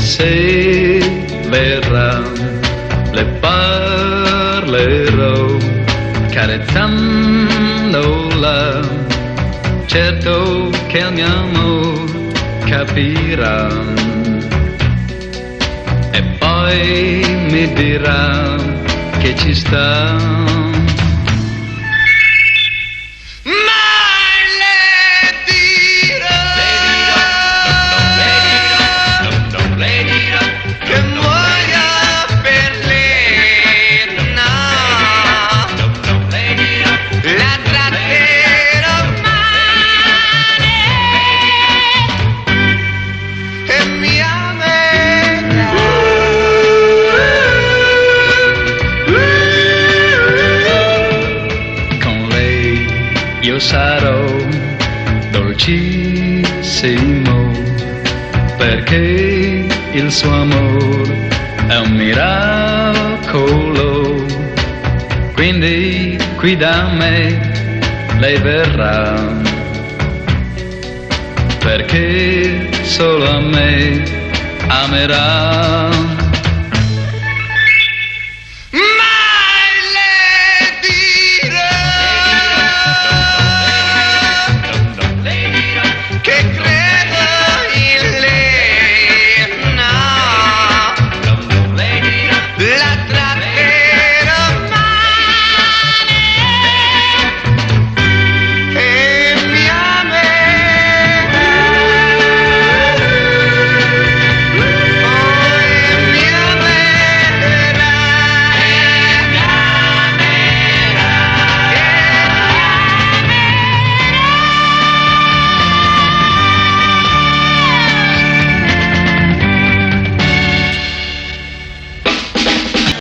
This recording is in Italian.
se verrà, le parlerò, carezzandola, certo che il mio amore capirà, e poi mi dirà che ci sta. Io sarò dolcissimo, perché il suo amore è un miracolo, quindi qui da me lei verrà, perché solo a me amerà.